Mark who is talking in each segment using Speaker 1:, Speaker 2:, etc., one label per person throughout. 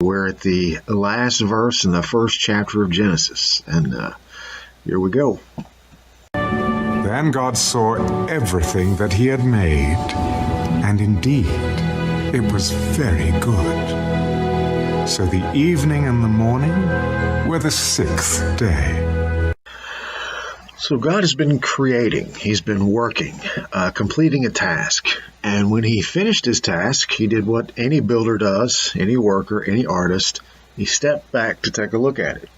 Speaker 1: We're at the last verse in the first chapter of Genesis, and here we go.
Speaker 2: Then God saw everything that he had made, and indeed it was very good. So the evening and the morning were the sixth day.
Speaker 1: So God has been creating, he's been working, completing a task. And when he finished his task, he did what any builder does, any worker, any artist. He stepped back to take a look at it.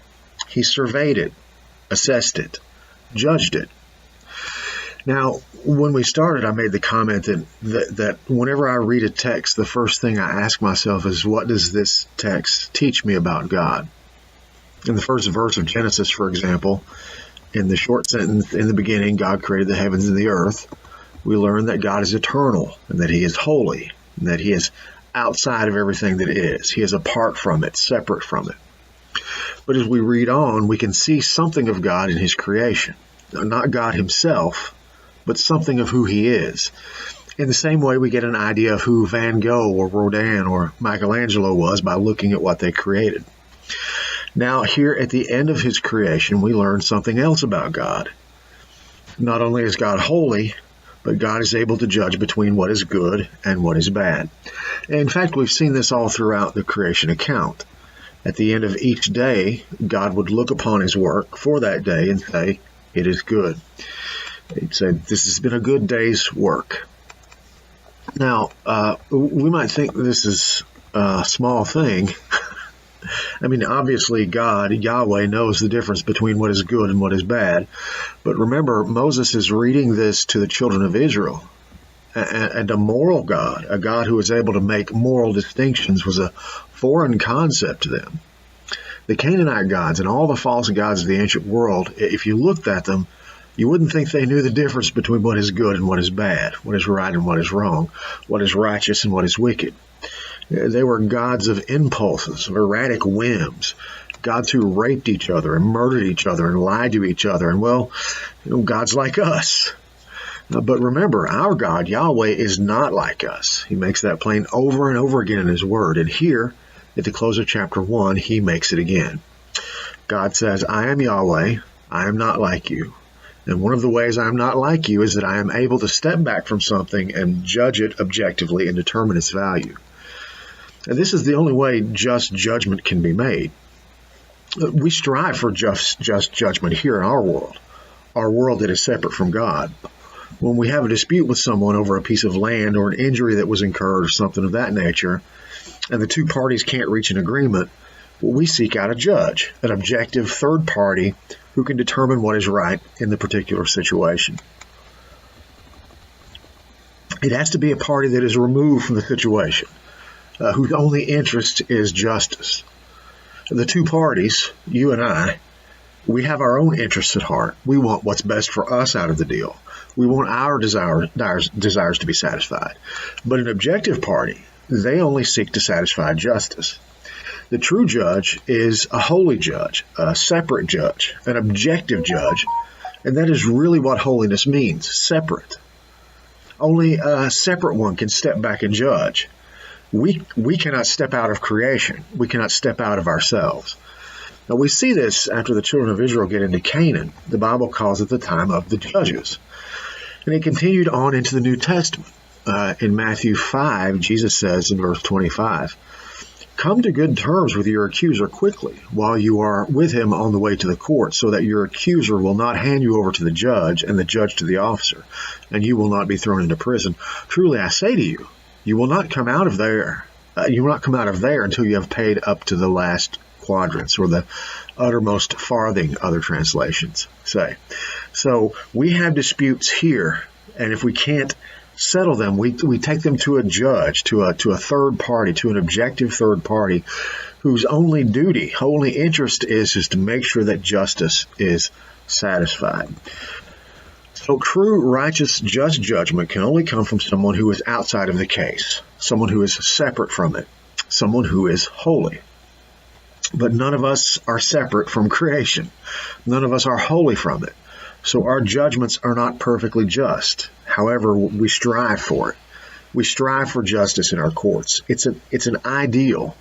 Speaker 1: He surveyed it, assessed it, judged it. Now, when we started, I made the comment that whenever I read a text, the first thing I ask myself is, what does this text teach me about God? In the first verse of Genesis, for example, in the short sentence, in the beginning, God created the heavens and the earth, we learn that God is eternal and that he is holy and that he is outside of everything that is. He is apart from it, separate from it. But as we read on, we can see something of God in his creation. Not God himself, but something of who he is. In the same way, we get an idea of who Van Gogh or Rodin or Michelangelo was by looking at what they created. Now, here at the end of his creation, we learn something else about God. Not only is God holy, but God is able to judge between what is good and what is bad. In fact, we've seen this all throughout the creation account. At the end of each day, God would look upon his work for that day and say, it is good. He'd say, this has been a good day's work. Now, we might think this is a small thing. I mean, obviously God, Yahweh, knows the difference between what is good and what is bad. But remember, Moses is reading this to the children of Israel. And a moral God, a God who is able to make moral distinctions, was a foreign concept to them. The Canaanite gods and all the false gods of the ancient world, if you looked at them, you wouldn't think they knew the difference between what is good and what is bad, what is right and what is wrong, what is righteous and what is wicked. They were gods of impulses, of erratic whims, gods who raped each other and murdered each other and lied to each other, and, well, gods like us. But remember, our God, Yahweh, is not like us. He makes that plain over and over again in his word. And here, at the close of chapter 1, he makes it again. God says, I am Yahweh, I am not like you. And one of the ways I am not like you is that I am able to step back from something and judge it objectively and determine its value. And this is the only way just judgment can be made. We strive for just judgment here in our world that is separate from God. When we have a dispute with someone over a piece of land or an injury that was incurred or something of that nature, and the two parties can't reach an agreement, well, we seek out a judge, an objective third party who can determine what is right in the particular situation. It has to be a party that is removed from the situation, whose only interest is justice. The two parties, you and I, we have our own interests at heart. We want what's best for us out of the deal. We want our desires to be satisfied. But an objective party, they only seek to satisfy justice. The true judge is a holy judge, a separate judge, an objective judge, and that is really what holiness means, separate. Only a separate one can step back and judge. We cannot step out of creation. We cannot step out of ourselves. Now, we see this after the children of Israel get into Canaan. The Bible calls it the time of the judges. And it continued on into the New Testament. In Matthew 5, Jesus says in verse 25, come to good terms with your accuser quickly while you are with him on the way to the court, so that your accuser will not hand you over to the judge and the judge to the officer, and you will not be thrown into prison. Truly, I say to you, you will not come out of there. You will not come out of there until you have paid up to the last quadrants, or the uttermost farthing, other translations say. So we have disputes here, and if we can't settle them, we take them to a judge, to a third party, to an objective third party, whose only duty, only interest is to make sure that justice is satisfied. So true, righteous, just judgment can only come from someone who is outside of the case, someone who is separate from it, someone who is holy. But none of us are separate from creation. None of us are holy from it. So our judgments are not perfectly just. However, we strive for it. We strive for justice in our courts. It's an ideal.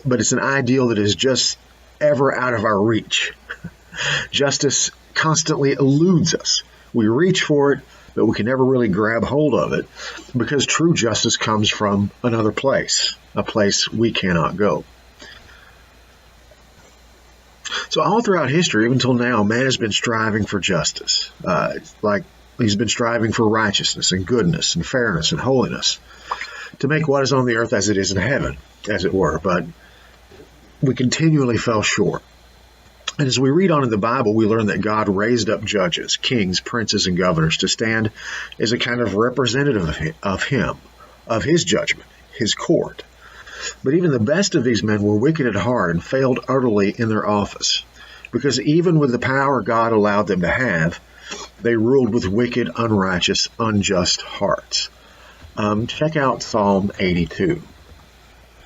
Speaker 1: but it's an ideal that is just ever out of our reach. Justice constantly eludes us. We reach for it, but we can never really grab hold of it because true justice comes from another place, a place we cannot go. So all throughout history, even until now, man has been striving for justice. Like he's been striving for righteousness and goodness and fairness and holiness to make what is on the earth as it is in heaven, as it were. But we continually fell short. And as we read on in the Bible, we learn that God raised up judges, kings, princes, and governors to stand as a kind of representative of him, of his judgment, his court. But even the best of these men were wicked at heart and failed utterly in their office, because even with the power God allowed them to have, they ruled with wicked, unrighteous, unjust hearts. Check out Psalm 82.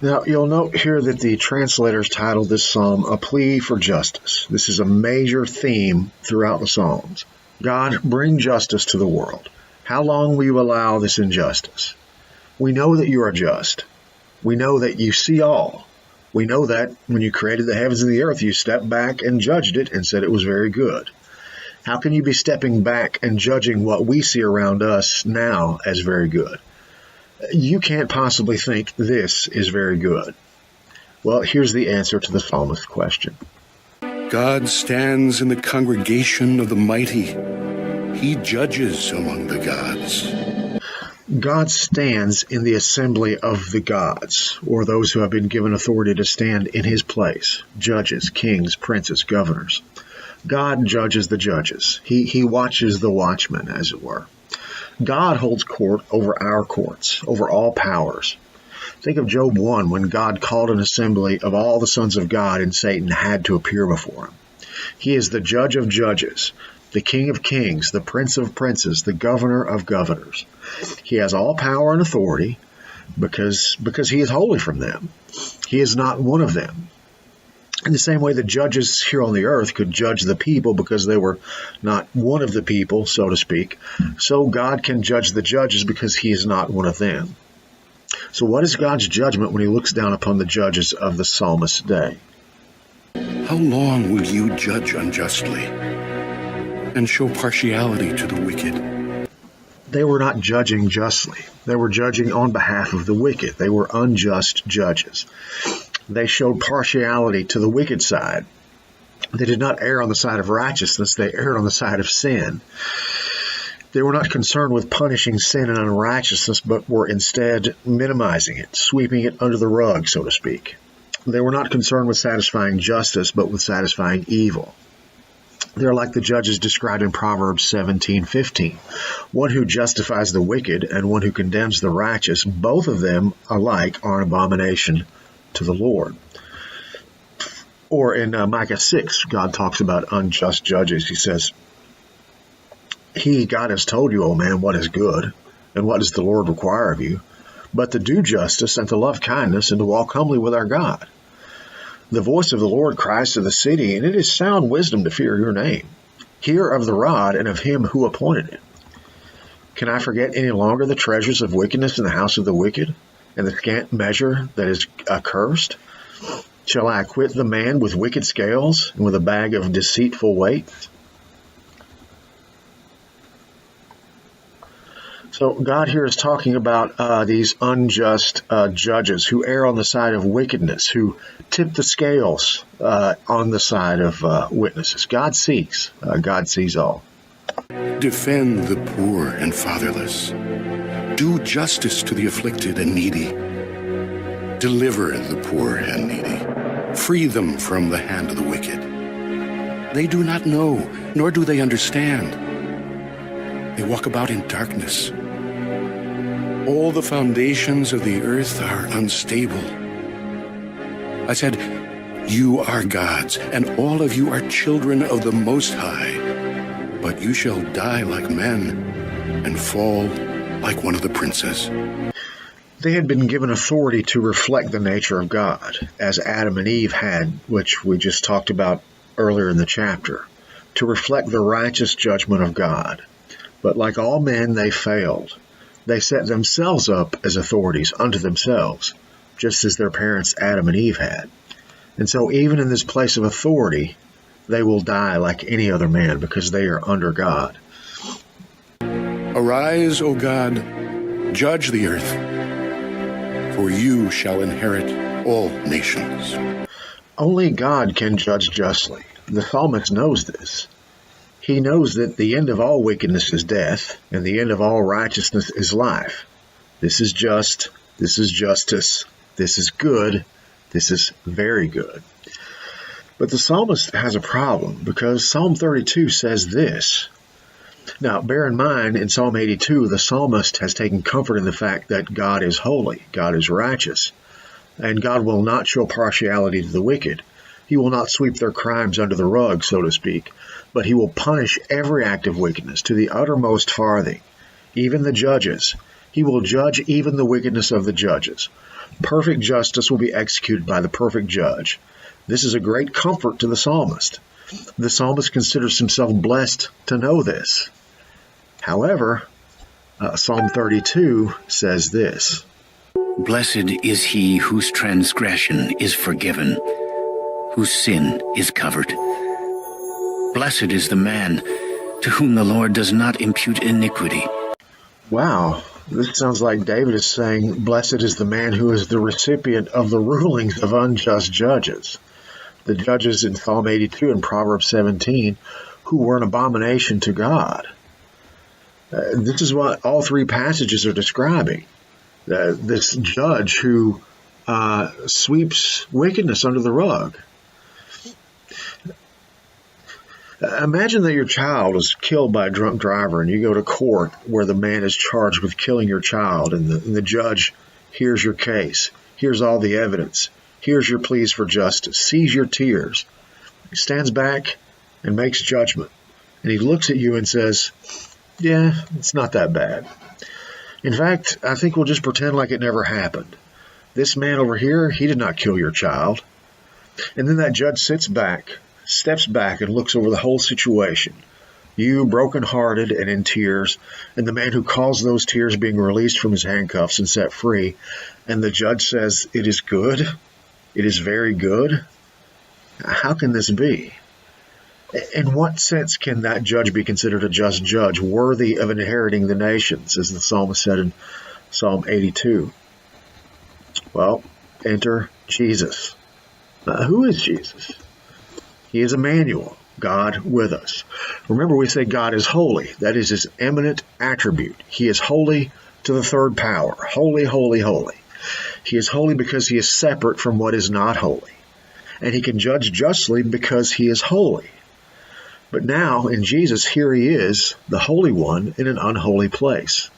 Speaker 1: Now, you'll note here that the translators titled this psalm A Plea for Justice. This is a major theme throughout the Psalms. God, bring justice to the world. How long will you allow this injustice? We know that you are just. We know that you see all. We know that when you created the heavens and the earth, you stepped back and judged it and said it was very good. How can you be stepping back and judging what we see around us now as very good? You can't possibly think this is very good. Well, here's the answer to the psalmist's question.
Speaker 3: God stands in the congregation of the mighty. He judges among the gods.
Speaker 1: God stands in the assembly of the gods, or those who have been given authority to stand in his place, judges, kings, princes, governors. God judges the judges. He watches the watchmen, as it were. God holds court over our courts, over all powers. Think of Job 1, when God called an assembly of all the sons of God and Satan had to appear before him. He is the judge of judges, the king of kings, the prince of princes, the governor of governors. He has all power and authority because he is holy from them. He is not one of them. In the same way the judges here on the earth could judge the people because they were not one of the people, so to speak, so God can judge the judges because he is not one of them. So what is God's judgment when he looks down upon the judges of the psalmist's day?
Speaker 3: How long will you judge unjustly and show partiality to the wicked?
Speaker 1: They were not judging justly. They were judging on behalf of the wicked. They were unjust judges. They showed partiality to the wicked side. They did not err on the side of righteousness. They erred on the side of sin. They were not concerned with punishing sin and unrighteousness, but were instead minimizing it, sweeping it under the rug, so to speak. They were not concerned with satisfying justice, but with satisfying evil. They're like the judges described in Proverbs 17:15, one who justifies the wicked and one who condemns the righteous. Both of them alike are an abomination to the Lord. Or in Micah 6, God talks about unjust judges. He says, God has told you, O man, what is good, and what does the Lord require of you, but to do justice and to love kindness and to walk humbly with our God. The voice of the Lord cries to the city, and it is sound wisdom to fear your name. Hear of the rod and of him who appointed it. Can I forget any longer the treasures of wickedness in the house of the wicked, and the scant measure that is accursed? Shall I acquit the man with wicked scales and with a bag of deceitful weight? So God here is talking about these unjust judges who err on the side of wickedness, who tip the scales on the side of witnesses. God sees all.
Speaker 3: Defend the poor and fatherless. Do justice to the afflicted and needy. Deliver the poor and needy. Free them from the hand of the wicked. They do not know, nor do they understand. They walk about in darkness. All the foundations of the earth are unstable. I said, you are gods, and all of you are children of the Most High. But you shall die like men and fall like one of the princes.
Speaker 1: They had been given authority to reflect the nature of God, as Adam and Eve had, which we just talked about earlier in the chapter, to reflect the righteous judgment of God. But like all men, they failed. They set themselves up as authorities unto themselves, just as their parents Adam and Eve had. And so even in this place of authority, they will die like any other man because they are under God.
Speaker 3: Arise, O God, judge the earth, for you shall inherit all nations.
Speaker 1: Only God can judge justly. The psalmist knows this. He knows that the end of all wickedness is death, and the end of all righteousness is life. This is just, this is justice, this is good, this is very good. But the psalmist has a problem, because Psalm 32 says this. Now, bear in mind, in Psalm 82, the psalmist has taken comfort in the fact that God is holy, God is righteous, and God will not show partiality to the wicked. He will not sweep their crimes under the rug, so to speak, but he will punish every act of wickedness to the uttermost farthing, even the judges. He will judge even the wickedness of the judges. Perfect justice will be executed by the perfect judge. This is a great comfort to the psalmist. The psalmist considers himself blessed to know this. However, Psalm 32 says this.
Speaker 4: Blessed is he whose transgression is forgiven, whose sin is covered. Blessed is the man to whom the Lord does not impute iniquity.
Speaker 1: Wow, this sounds like David is saying, blessed is the man who is the recipient of the rulings of unjust judges. The judges in Psalm 82 and Proverbs 17, who were an abomination to God. This is what all three passages are describing. This judge who sweeps wickedness under the rug. Imagine that your child is killed by a drunk driver and you go to court where the man is charged with killing your child, and the judge hears your case, hears all the evidence, hears your pleas for justice, sees your tears. He stands back and makes judgment, and he looks at you and says, yeah, it's not that bad. In fact, I think we'll just pretend like it never happened. This man over here, he did not kill your child. And then that judge steps back and looks over the whole situation. You, broken-hearted and in tears, and the man who caused those tears being released from his handcuffs and set free, and the judge says, it is good, it is very good. How can this be? In what sense can that judge be considered a just judge, worthy of inheriting the nations, as the psalmist said in Psalm 82? Well, enter Jesus. Who is Jesus? He is Emmanuel, God with us. Remember, we say God is holy. That is his eminent attribute. He is holy to the third power. Holy, holy, holy. He is holy because he is separate from what is not holy. And he can judge justly because he is holy. But now, in Jesus, here he is, the Holy One, in an unholy place.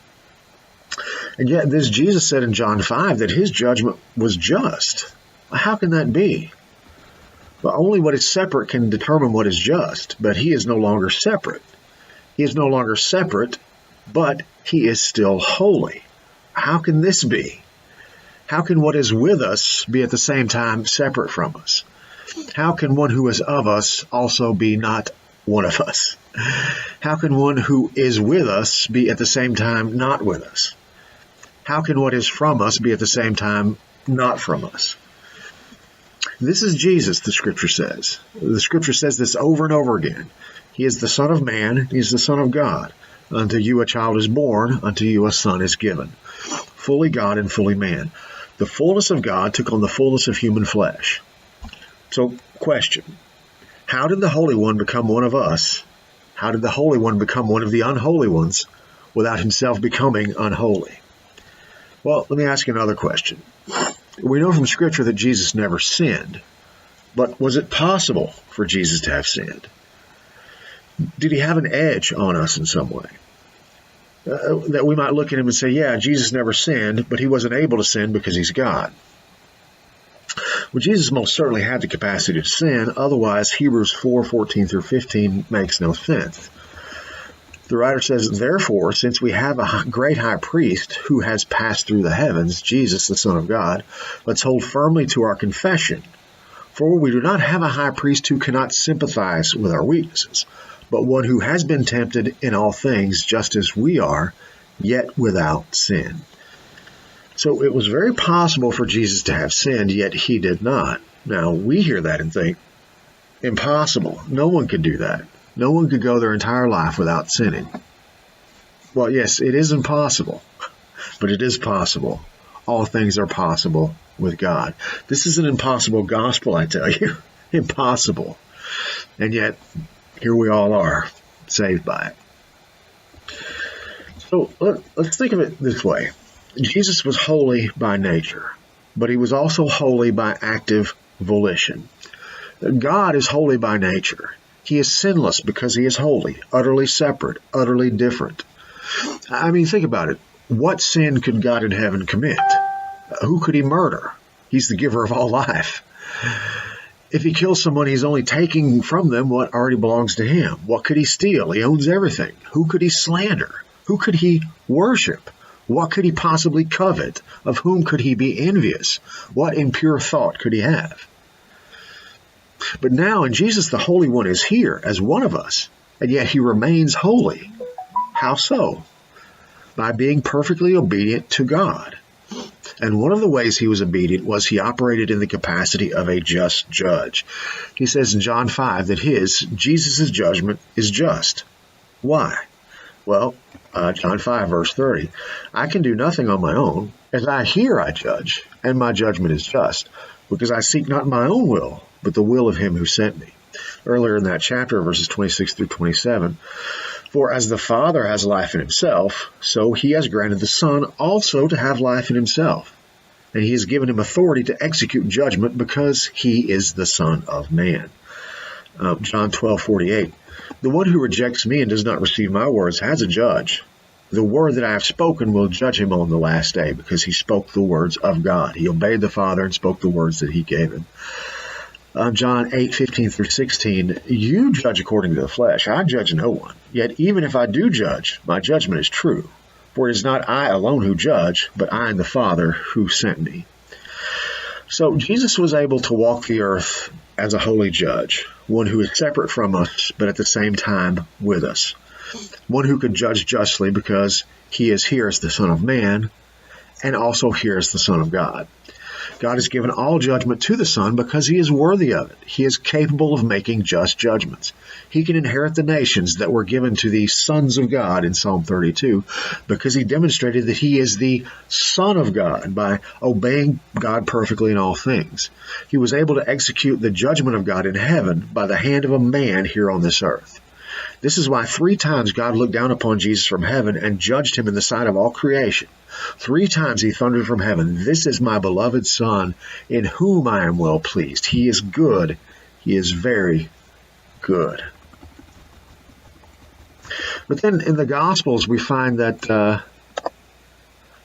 Speaker 1: And yet, this Jesus said in John 5 that his judgment was just. How can that be? Well, only what is separate can determine what is just, but he is no longer separate. He is no longer separate, but he is still holy. How can this be? How can what is with us be at the same time separate from us? How can one who is of us also be not one of us? How can one who is with us be at the same time not with us? How can what is from us be at the same time not from us? This is Jesus, the Scripture says. The Scripture says this over and over again. He is the Son of Man. He is the Son of God. Unto you a child is born. Unto you a son is given. Fully God and fully man. The fullness of God took on the fullness of human flesh. So, question. How did the Holy One become one of us? How did the Holy One become one of the unholy ones without himself becoming unholy? Well, let me ask you another question. We know from Scripture that Jesus never sinned, but was it possible for Jesus to have sinned? Did he have an edge on us in some way? That we might look at him and say, yeah, Jesus never sinned, but he wasn't able to sin because he's God. Well, Jesus most certainly had the capacity to sin, otherwise Hebrews 4:14 through 15 makes no sense. The writer says, therefore, since we have a great high priest who has passed through the heavens, Jesus, the Son of God, let's hold firmly to our confession. For we do not have a high priest who cannot sympathize with our weaknesses, but one who has been tempted in all things just as we are, yet without sin. So it was very possible for Jesus to have sinned, yet he did not. Now, we hear that and think, impossible. No one could do that. No one could go their entire life without sinning. Well, yes, it is impossible, but it is possible. All things are possible with God. This is an impossible gospel, I tell you. Impossible. And yet, here we all are, saved by it. So let's think of it this way. Jesus was holy by nature, but he was also holy by active volition. God is holy by nature. He is sinless because he is holy, utterly separate, utterly different. I mean, think about it. What sin could God in heaven commit? Who could he murder? He's the giver of all life. If he kills someone, he's only taking from them what already belongs to him. What could he steal? He owns everything. Who could he slander? Who could he worship? What could he possibly covet? Of whom could he be envious? What impure thought could he have? But now, in Jesus, the Holy One is here as one of us, and yet he remains holy. How so? By being perfectly obedient to God. And one of the ways he was obedient was he operated in the capacity of a just judge. He says in John 5 that Jesus' judgment is just. Why? Well, John 5, verse 30, I can do nothing on my own. As I hear, I judge, and my judgment is just, because I seek not my own will, but the will of him who sent me. Earlier in that chapter, verses 26 through 27, for as the Father has life in himself, so he has granted the Son also to have life in himself. And he has given him authority to execute judgment because he is the Son of Man. John 12:48. The one who rejects me and does not receive my words has a judge. The word that I have spoken will judge him on the last day, because he spoke the words of God. He obeyed the Father and spoke the words that he gave him. John 8:15 through 16, you judge according to the flesh. I judge no one. Yet even if I do judge, my judgment is true. For it is not I alone who judge, but I and the Father who sent me. So Jesus was able to walk the earth as a holy judge, one who is separate from us, but at the same time with us. One who could judge justly because he is here as the Son of Man and also here as the Son of God. God has given all judgment to the Son because he is worthy of it. He is capable of making just judgments. He can inherit the nations that were given to the sons of God in Psalm 32 because he demonstrated that he is the Son of God by obeying God perfectly in all things. He was able to execute the judgment of God in heaven by the hand of a man here on this earth. This is why 3 times God looked down upon Jesus from heaven and judged him in the sight of all creation. 3 times he thundered from heaven, this is my beloved Son, in whom I am well pleased. He is good. He is very good. But then in the Gospels, we find that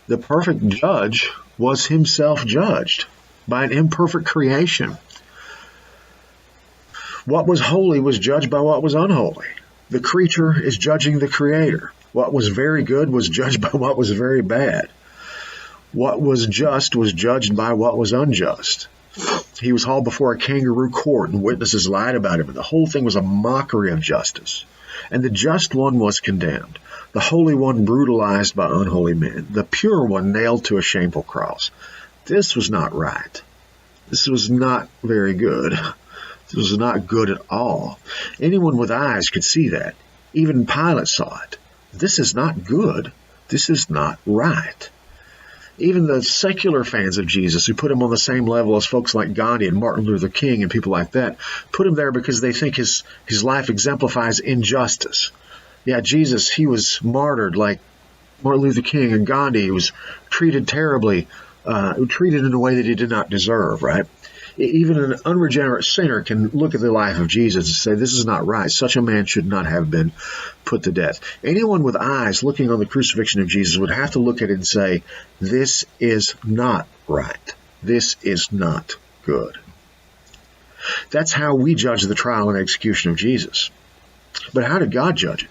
Speaker 1: the perfect judge was himself judged by an imperfect creation. What was holy was judged by what was unholy. The creature is judging the Creator. What was very good was judged by what was very bad. What was just was judged by what was unjust. He was hauled before a kangaroo court, and witnesses lied about him, and the whole thing was a mockery of justice. And the just one was condemned, the holy one brutalized by unholy men, the pure one nailed to a shameful cross. This was not right. This was not very good. This was not good at all. Anyone with eyes could see that. Even Pilate saw it. This is not good. This is not right. Even the secular fans of Jesus, who put him on the same level as folks like Gandhi and Martin Luther King and people like that, put him there because they think his life exemplifies injustice. Yeah, Jesus, he was martyred like Martin Luther King and Gandhi. He was treated terribly, treated in a way that he did not deserve, right? Even an unregenerate sinner can look at the life of Jesus and say, this is not right. Such a man should not have been put to death. Anyone with eyes looking on the crucifixion of Jesus would have to look at it and say, this is not right. This is not good. That's how we judge the trial and execution of Jesus. But how did God judge it?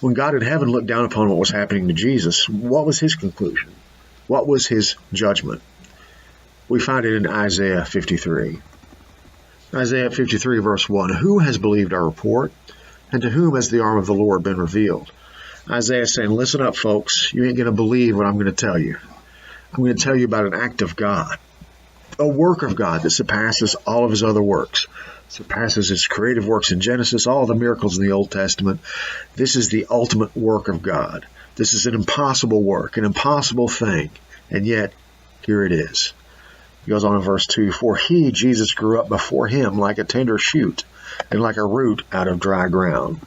Speaker 1: When God in heaven looked down upon what was happening to Jesus, what was his conclusion? What was his judgment? We find it in Isaiah 53. Isaiah 53, verse 1, who has believed our report, and to whom has the arm of the Lord been revealed? Isaiah is saying, listen up, folks. You ain't going to believe what I'm going to tell you. I'm going to tell you about an act of God, a work of God that surpasses all of his other works, surpasses his creative works in Genesis, all the miracles in the Old Testament. This is the ultimate work of God. This is an impossible work, an impossible thing, and yet here it is. He goes on in verse 2, "For he, Jesus, grew up before him like a tender shoot and like a root out of dry ground."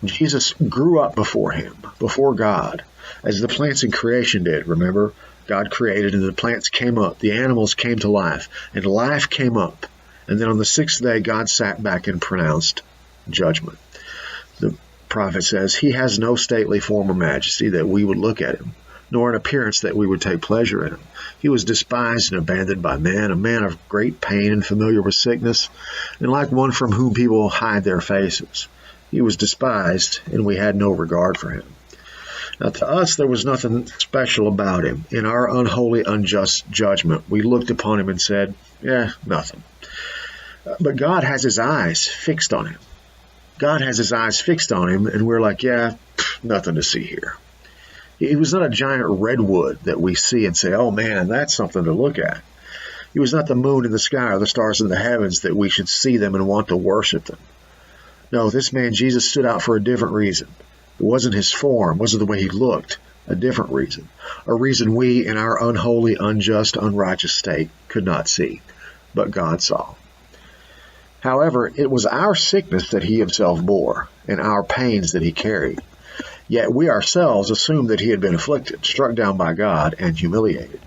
Speaker 1: Jesus grew up before him, before God, as the plants in creation did. Remember, God created and the plants came up, the animals came to life, and life came up. And then on the sixth day, God sat back and pronounced judgment. The prophet says, "He has no stately form or majesty that we would look at him, nor an appearance that we would take pleasure in him. He was despised and abandoned by men, a man of great pain and familiar with sickness, and like one from whom people hide their faces. He was despised, and we had no regard for him." Now, to us, there was nothing special about him. In our unholy, unjust judgment, we looked upon him and said, nothing. But God has his eyes fixed on him. God has his eyes fixed on him, and we're like, nothing to see here. He was not a giant redwood that we see and say, oh man, that's something to look at. He was not the moon in the sky or the stars in the heavens that we should see them and want to worship them. No, this man Jesus stood out for a different reason. It wasn't his form, wasn't the way he looked, a different reason. A reason we, in our unholy, unjust, unrighteous state, could not see, but God saw. However, it was our sickness that he himself bore, and our pains that he carried. Yet we ourselves assumed that he had been afflicted, struck down by God, and humiliated.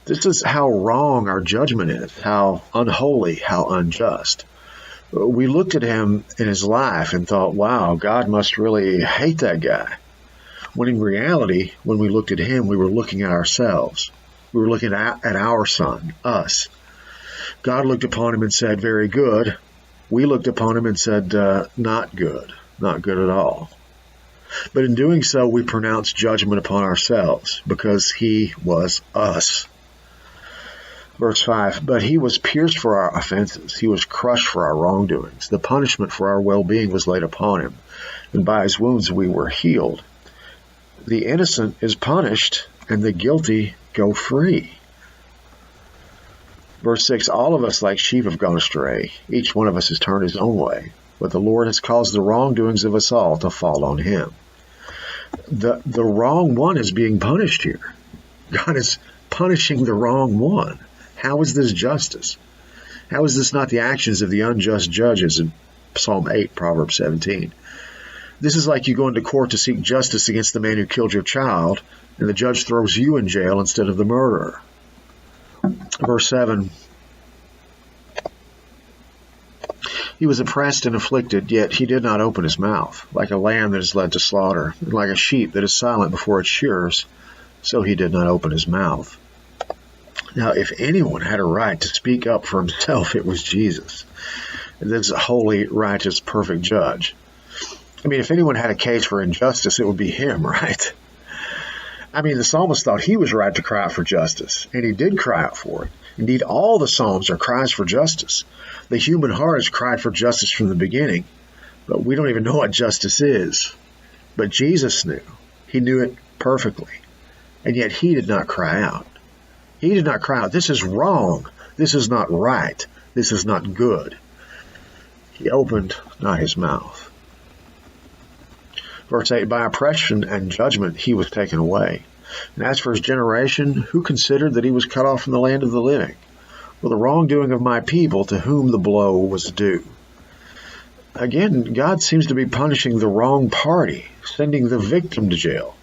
Speaker 1: This is how wrong our judgment is, how unholy, how unjust. We looked at him in his life and thought, wow, God must really hate that guy. When in reality, when we looked at him, we were looking at ourselves. We were looking at our son, us. God looked upon him and said, very good. We looked upon him and said, not good at all. But in doing so, we pronounced judgment upon ourselves because he was us. Verse 5, "But he was pierced for our offenses. He was crushed for our wrongdoings. The punishment for our well-being was laid upon him, and by his wounds we were healed." The innocent is punished, and the guilty go free. Verse 6, "All of us like sheep have gone astray. Each one of us has turned his own way. But the Lord has caused the wrongdoings of us all to fall on him." The wrong one is being punished here. God is punishing the wrong one. How is this justice? How is this not the actions of the unjust judges in Psalm 8, Proverbs 17? This is like you go into court to seek justice against the man who killed your child, and the judge throws you in jail instead of the murderer. Verse 7, "He was oppressed and afflicted, yet he did not open his mouth. Like a lamb that is led to slaughter, and like a sheep that is silent before its shearers, so he did not open his mouth." Now, if anyone had a right to speak up for himself, it was Jesus. This holy, righteous, perfect judge. I mean, if anyone had a case for injustice, it would be him, right? I mean, the psalmist thought he was right to cry out for justice, and he did cry out for it. Indeed, all the psalms are cries for justice. The human heart has cried for justice from the beginning, but we don't even know what justice is. But Jesus knew. He knew it perfectly, and yet he did not cry out. He did not cry out, "This is wrong. This is not right. This is not good." He opened not his mouth. Verse 8, "By oppression and judgment he was taken away. And as for his generation, who considered that he was cut off from the land of the living? For the wrongdoing of my people, to whom the blow was due." Again, God seems to be punishing the wrong party, sending the victim to jail,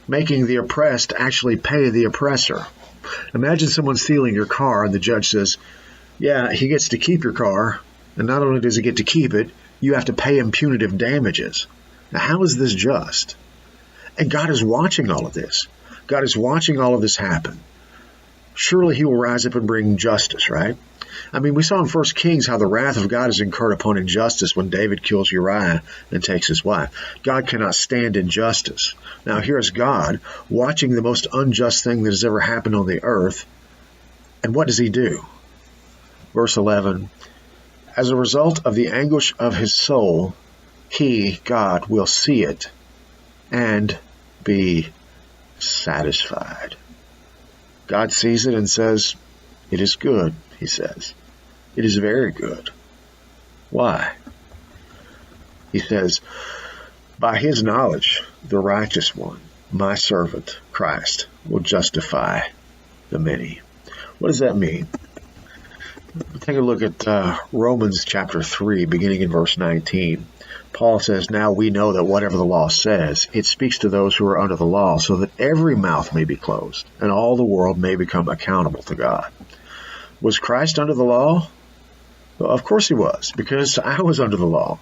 Speaker 1: making the oppressed actually pay the oppressor. Imagine someone stealing your car and the judge says, yeah, he gets to keep your car, and not only does he get to keep it, you have to pay him punitive damages. Now, how is this just? And God is watching all of this. God is watching all of this happen. Surely he will rise up and bring justice, right? I mean, we saw in 1 Kings how the wrath of God is incurred upon injustice when David kills Uriah and takes his wife. God cannot stand injustice. Now, here is God watching the most unjust thing that has ever happened on the earth. And what does he do? Verse 11, "As a result of the anguish of his soul, he, God, will see it and be satisfied." God sees it and says, "It is good," he says. "It is very good." Why? He says, "By his knowledge, the righteous one, my servant, Christ, will justify the many." What does that mean? Take a look at Romans chapter 3, beginning in verse 19. Paul says, "Now we know that whatever the law says, it speaks to those who are under the law, so that every mouth may be closed, and all the world may become accountable to God." Was Christ under the law? Well, of course he was, because I was under the law.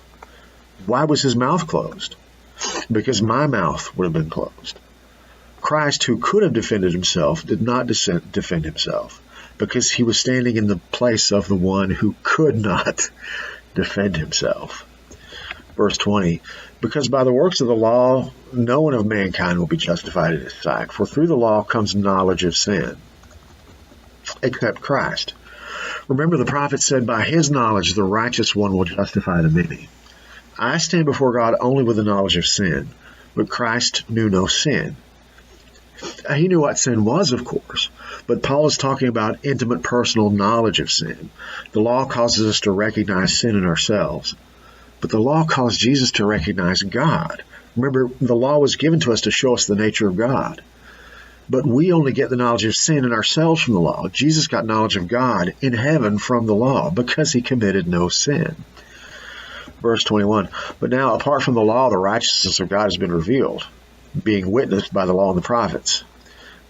Speaker 1: Why was his mouth closed? Because my mouth would have been closed. Christ, who could have defended himself, did not defend himself, because he was standing in the place of the one who could not defend himself. Verse 20, "Because by the works of the law, no one of mankind will be justified in his sight, for through the law comes knowledge of sin, except Christ. Remember, the prophet said, by his knowledge the righteous one will justify the many. I stand before God only with the knowledge of sin, but Christ knew no sin." He knew what sin was, of course, but Paul is talking about intimate personal knowledge of sin. The law causes us to recognize sin in ourselves, but the law caused Jesus to recognize God. Remember, the law was given to us to show us the nature of God, but we only get the knowledge of sin in ourselves from the law. Jesus got knowledge of God in heaven from the law because he committed no sin. Verse 21, "But now, apart from the law, the righteousness of God has been revealed, being witnessed by the law and the prophets."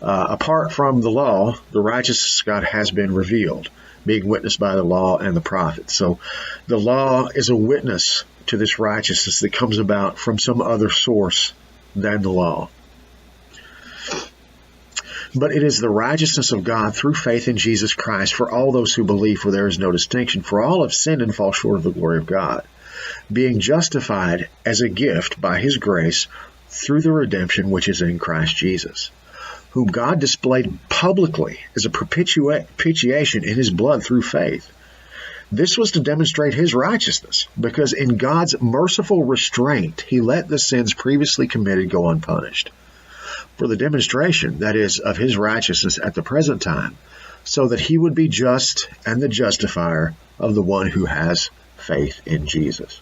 Speaker 1: Apart from the law, the righteousness of God has been revealed, being witnessed by the law and the prophets. So the law is a witness to this righteousness that comes about from some other source than the law. "But it is the righteousness of God through faith in Jesus Christ for all those who believe, for there is no distinction. For all have sinned and fall short of the glory of God, being justified as a gift by his grace through the redemption which is in Christ Jesus, whom God displayed publicly as a propitiation in his blood through faith. This was to demonstrate his righteousness, because in God's merciful restraint he let the sins previously committed go unpunished, for the demonstration, that is, of his righteousness at the present time, so that he would be just and the justifier of the one who has faith in Jesus."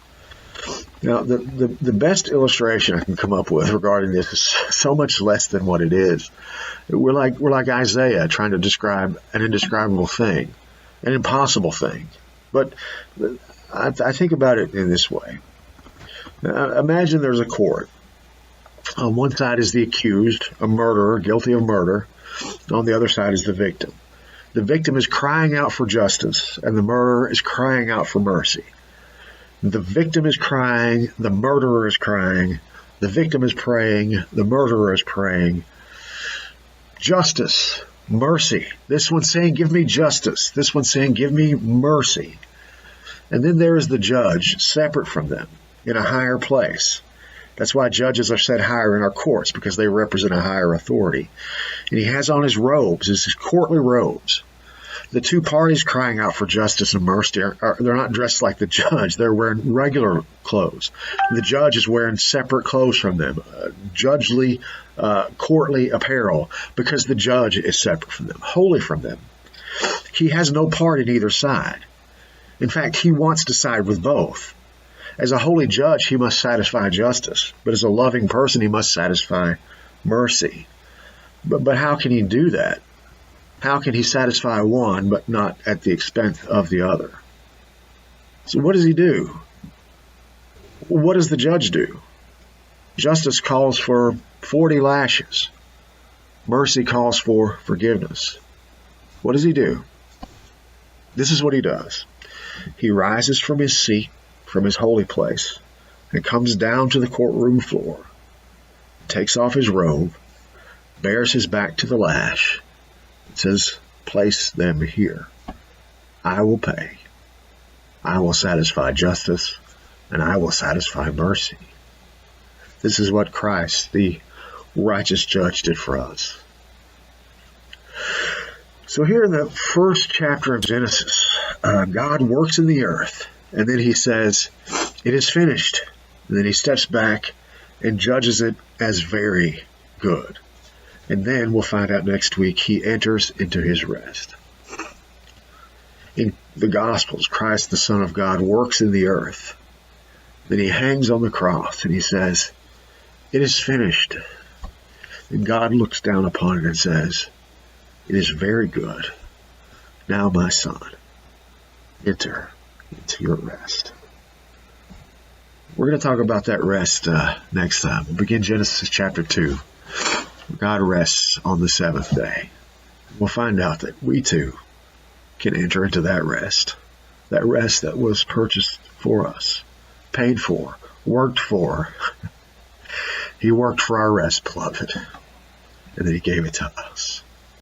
Speaker 1: Now, the best illustration I can come up with regarding this is so much less than what it is. We're like Isaiah trying to describe an indescribable thing, an impossible thing. But I think about it in this way. Now, imagine there's a court. On one side is the accused, a murderer, guilty of murder. On the other side is the victim. The victim is crying out for justice, and the murderer is crying out for mercy. The victim is crying, the murderer is crying, the victim is praying, the murderer is praying. Justice, mercy. This one's saying, "Give me justice." This one's saying, "Give me mercy." And then there is the judge, separate from them, in a higher place. That's why judges are set higher in our courts, because they represent a higher authority. And he has on his robes, his courtly robes. The two parties crying out for justice and mercy they're not dressed like the judge. They're wearing regular clothes. The judge is wearing separate clothes from them, judgely, courtly apparel, because the judge is separate from them, holy from them. He has no part in either side. In fact, he wants to side with both. As a holy judge, he must satisfy justice, but as a loving person, he must satisfy mercy. But how can he do that? How can he satisfy one but not at the expense of the other? So what does he do? What does the judge do? Justice calls for 40 lashes. Mercy calls for forgiveness. What does he do? This is what he does. He rises from his seat, from his holy place, and comes down to the courtroom floor, takes off his robe, bears his back to the lash, says, "Place them here. I will pay. I will satisfy justice, and I will satisfy mercy." This is what Christ, the righteous judge, did for us. So here in the first chapter of Genesis, God works in the earth, and then he says, "It is finished." And then he steps back and judges it as very good. And then we'll find out next week he enters into his rest. In the Gospels, Christ, the Son of God, works in the earth. Then he hangs on the cross and he says, "It is finished." And God looks down upon it and says, "It is very good. Now, my son, enter into your rest." We're going to talk about that rest next time. We'll begin Genesis chapter 2. God rests on the seventh day. We'll find out that we too can enter into that rest that was purchased for us, paid for, worked for. He worked for our rest, beloved, and then he gave it to us.